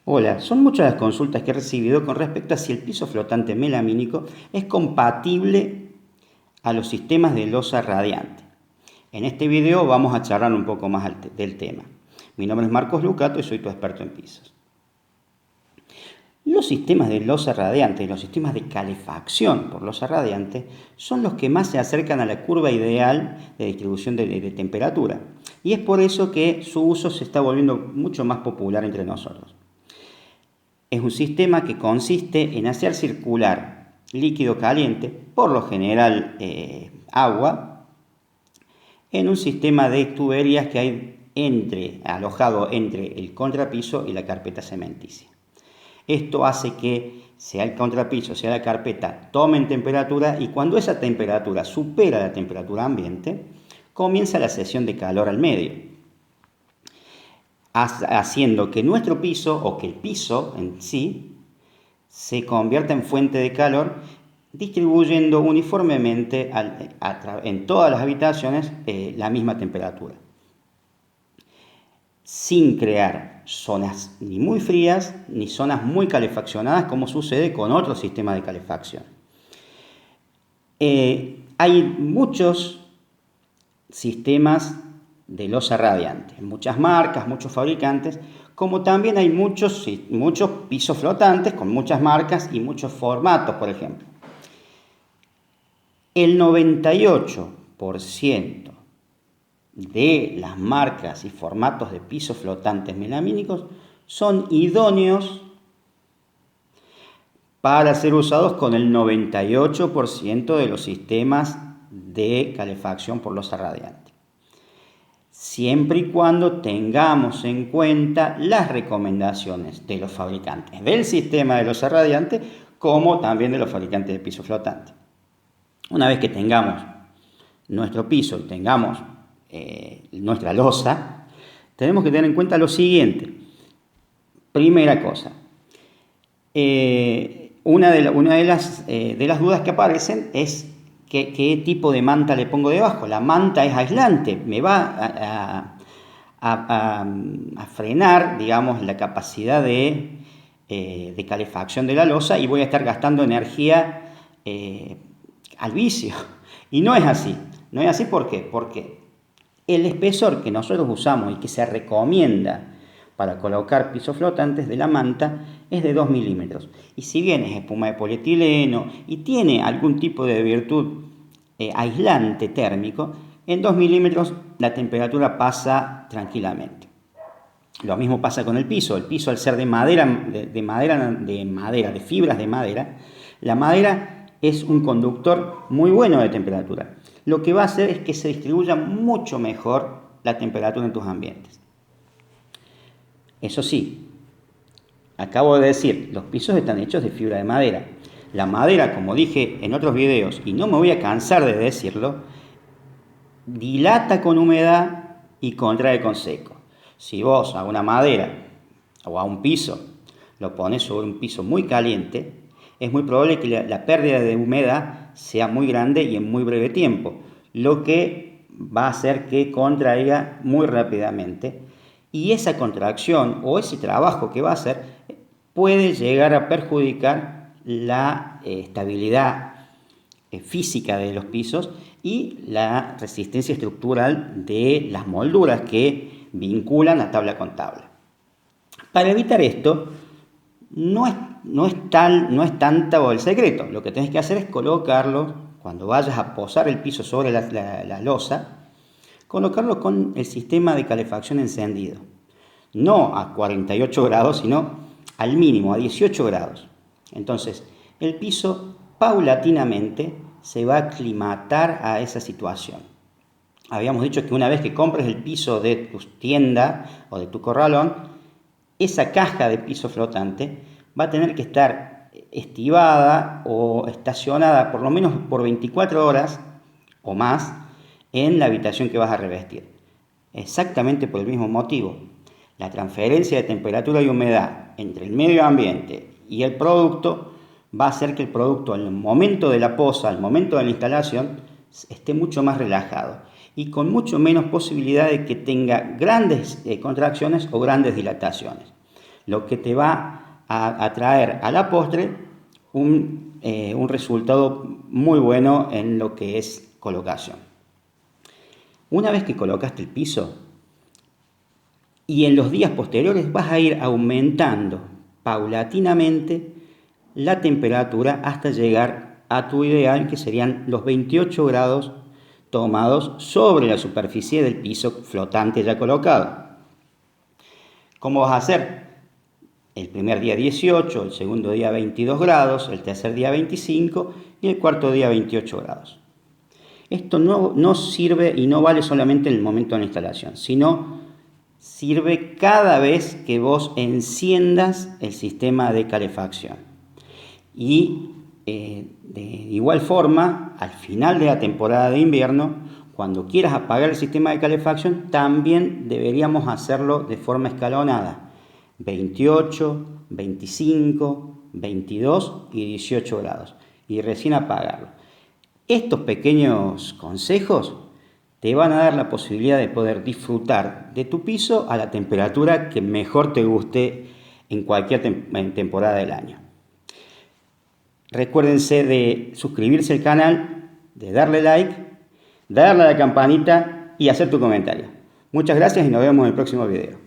Hola, son muchas las consultas que he recibido con respecto a si el piso flotante melamínico es compatible a los sistemas de losa radiante. En este video vamos a charlar un poco más del tema. Mi nombre es Marcos Lucato y soy tu experto en pisos. Los sistemas de losa radiante y los sistemas de calefacción por losa radiante son los que más se acercan a la curva ideal de distribución de temperatura. Y es por eso que su uso se está volviendo mucho más popular entre nosotros. Es un sistema que consiste en hacer circular líquido caliente, por lo general agua, en un sistema de tuberías que hay alojado entre el contrapiso y la carpeta cementicia. Esto hace que sea el contrapiso, sea la carpeta, tomen temperatura y cuando esa temperatura supera la temperatura ambiente, comienza la cesión de calor al medio, haciendo que nuestro piso o que el piso en sí se convierta en fuente de calor, distribuyendo uniformemente en todas las habitaciones la misma temperatura, sin crear zonas ni muy frías ni zonas muy calefaccionadas como sucede con otros sistemas de calefacción. Hay muchos sistemas de losa radiante, muchas marcas, muchos fabricantes, como también hay muchos pisos flotantes con muchas marcas y muchos formatos, por ejemplo. El 98% de las marcas y formatos de pisos flotantes melamínicos son idóneos para ser usados con el 98% de los sistemas de calefacción por losa radiante, siempre y cuando tengamos en cuenta las recomendaciones de los fabricantes del sistema de losa radiante como también de los fabricantes de piso flotante. Una vez que tengamos nuestro piso y tengamos nuestra losa, tenemos que tener en cuenta lo siguiente. Primera cosa, una de las dudas que aparecen es qué tipo de manta le pongo debajo. La manta es aislante, me va a frenar, digamos, la capacidad de calefacción de la losa y voy a estar gastando energía al vicio. Y no es así. No es así, ¿por qué? Porque el espesor que nosotros usamos y que se recomienda para colocar pisos flotantes de la manta es de 2 milímetros. Y si bien es espuma de polietileno y tiene algún tipo de virtud aislante térmico, en 2 milímetros la temperatura pasa tranquilamente. Lo mismo pasa con el piso. El piso, al ser de fibras de madera, la madera es un conductor muy bueno de temperatura. Lo que va a hacer es que se distribuya mucho mejor la temperatura en tus ambientes. Eso sí, acabo de decir, los pisos están hechos de fibra de madera. La madera, como dije en otros videos, y no me voy a cansar de decirlo, dilata con humedad y contrae con seco. Si vos a una madera o a un piso lo pones sobre un piso muy caliente, es muy probable que la pérdida de humedad sea muy grande y en muy breve tiempo, lo que va a hacer que contraiga muy rápidamente. Y esa contracción o ese trabajo que va a hacer puede llegar a perjudicar la estabilidad física de los pisos y la resistencia estructural de las molduras que vinculan a tabla con tabla. Para evitar esto, no es tanto el secreto. Lo que tenés que hacer es colocarlo, cuando vayas a posar el piso sobre la losa, colocarlo con el sistema de calefacción encendido. No a 48 grados, sino al mínimo, a 18 grados. Entonces, el piso paulatinamente se va a aclimatar a esa situación. Habíamos dicho que una vez que compres el piso de tu tienda o de tu corralón, esa caja de piso flotante va a tener que estar estibada o estacionada por lo menos por 24 horas o más en la habitación que vas a revestir. Exactamente por el mismo motivo. La transferencia de temperatura y humedad entre el medio ambiente y el producto va a hacer que el producto al momento de la posa, al momento de la instalación, esté mucho más relajado y con mucho menos posibilidad de que tenga grandes contracciones o grandes dilataciones. lo que te va a traer a la postre un resultado muy bueno en lo que es colocación. Una vez que colocaste el piso y en los días posteriores vas a ir aumentando paulatinamente la temperatura hasta llegar a tu ideal, que serían los 28 grados tomados sobre la superficie del piso flotante ya colocado. ¿Cómo vas a hacer? El primer día 18, el segundo día 22 grados, el tercer día 25 y el cuarto día 28 grados. Esto no sirve y no vale solamente en el momento de la instalación, sino sirve cada vez que vos enciendas el sistema de calefacción. Y de igual forma, al final de la temporada de invierno, cuando quieras apagar el sistema de calefacción, también deberíamos hacerlo de forma escalonada. 28, 25, 22 y 18 grados. Y recién apagarlo. Estos pequeños consejos te van a dar la posibilidad de poder disfrutar de tu piso a la temperatura que mejor te guste en cualquier temporada del año. Recuérdense de suscribirse al canal, de darle like, darle a la campanita y hacer tu comentario. Muchas gracias y nos vemos en el próximo video.